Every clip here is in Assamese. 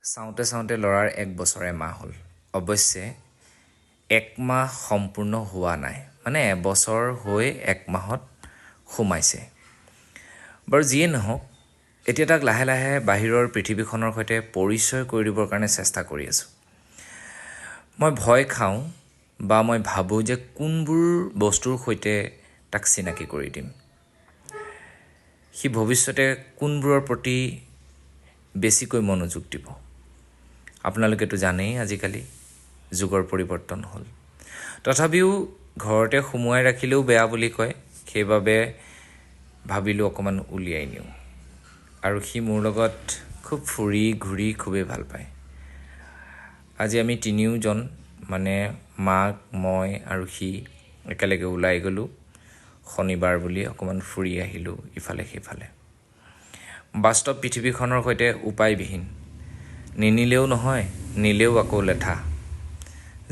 চাওঁতে চাওঁতে ল'ৰাৰ 1 বছৰে মাহ হ'ল। অৱশ্যে 1 মাহ সম্পূৰ্ণ হোৱা নাই, মানে এবছৰ হৈ 1 মাহত সোমাইছে। বাৰু যিয়ে নহওক, এতিয়া তাক লাহে লাহে বাহিৰৰ পৃথিৱীখনৰ সৈতে পৰিচয় কৰি দিবৰ কাৰণে চেষ্টা কৰি আছোঁ। মই ভয় খাওঁ বা মই ভাবোঁ যে কোনবোৰ বস্তুৰ সৈতে তাক চিনাকি কৰি দিম, সি ভৱিষ্যতে কোনবোৰৰ প্ৰতি বেছিকৈ মনোযোগ দিব। আপোনালোকেতো জানেই আজিকালি যুগৰ পৰিৱৰ্তন হ'ল। তথাপিও ঘৰতে সুমুৱাই ৰাখিলেও বেয়া বুলি কয়, সেইবাবে ভাবিলোঁ অকণমান উলিয়াই নিওঁ। আৰু সি মোৰ লগত খুব ফুৰি ঘূৰি খুবেই ভাল পায়। আজি আমি তিনিওজন, মানে মাক, মই আৰু সি একেলগে ওলাই গ'লোঁ। শনিবাৰ বুলি অকণমান ফুৰি আহিলোঁ ইফালে সিফালে। বাস্তৱ পৃথিৱীখনৰ সৈতে উপায়বিহীন। নিনিলেও নহয়, নিলেও আকৌ লেঠা।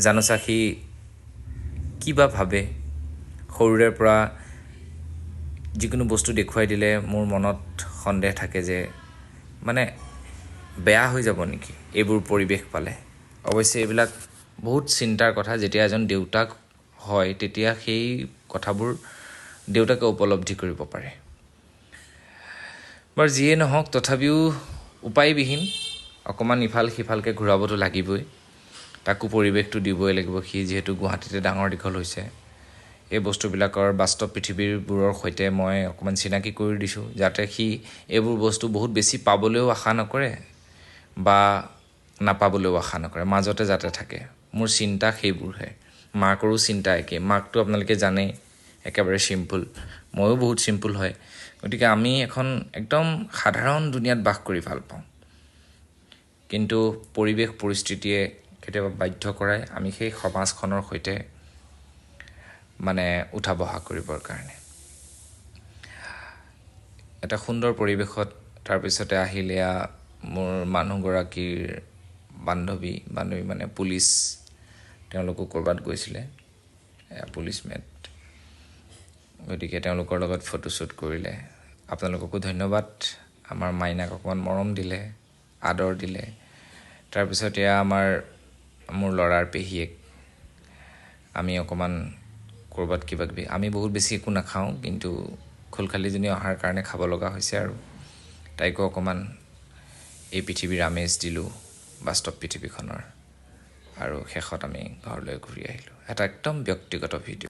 জানোচা সি কি বা ভাবে। সৰুৰে পৰা যিকোনো বস্তু দেখুৱাই দিলে মোৰ মনত সন্দেহ থাকে যে মানে বেয়া হৈ যাব নেকি এইবোৰ পৰিৱেশ পালে। অৱশ্যে এইবিলাক বহুত চিন্তাৰ কথা। যেতিয়া এজন দেউতাক হয় তেতিয়া সেই কথাবোৰ দেউতাকে উপলব্ধি কৰিব পাৰে। বাৰু যিয়ে নহওক, তথাপিও উপায়বিহীন। অকণমান ইফাল সিফালকৈ ঘূৰাবতো লাগিবই, তাকো পৰিৱেশটো দিবই লাগিব। সি যিহেতু গুৱাহাটীতে ডাঙৰ দীঘল হৈছে, এই বস্তুবিলাকৰ বাস্তৱ পৃথিৱীবোৰৰ সৈতে মই অকণমান চিনাকি কৰি দিছোঁ, যাতে সি এইবোৰ বস্তু বহুত বেছি পাবলৈও আশা নকৰে বা নাপাবলৈও আশা নকৰে, মাজতে যাতে থাকে। মোৰ চিন্তা সেইবোৰহে। মাকৰো চিন্তা একেই। মাকটো আপোনালোকে জানেই একেবাৰে চিম্পুল, ময়ো বহুত চিম্পুল হয়। গতিকে আমি এখন একদম সাধাৰণ দুনীয়াত বাস কৰি ভাল পাওঁ, কিন্তু পৰিৱেশ পৰিস্থিতিয়ে কেতিয়াবা বাধ্য কৰায় আমি সেই সমাজখনৰ সৈতে মানে উঠা বহা কৰিবৰ কাৰণে। এটা সুন্দৰ পৰিৱেশত তাৰপিছতে আহিলে মোৰ মানুহগৰাকীৰ বান্ধৱী মানে পুলিচ, তেওঁলোকো ক'ৰবাত গৈছিলে, পুলিচমেট। গতিকে তেওঁলোকৰ লগত ফটোশ্বুট কৰিলে। আপোনালোককো ধন্যবাদ। আমাৰ মাইনাক অকণমান মৰম দিলে, আদৰ দিলে। তাৰপিছত এয়া মোৰ ল'ৰাৰ পেহীয়েক। আমি অকণমান ক'ৰবাত কিবাকিবি, আমি বহুত বেছি একো নাখাওঁ, কিন্তু খোলখালিজনী অহাৰ কাৰণে খাব লগা হৈছে। আৰু তাইকো অকণমান এই পৃথিৱীৰ আমেজ দিলোঁ, বাস্তৱ পৃথিৱীখনৰ। আৰু শেষত আমি ঘৰলৈ ঘূৰি আহিলোঁ। এটা একদম ব্যক্তিগত ভিডিঅ'।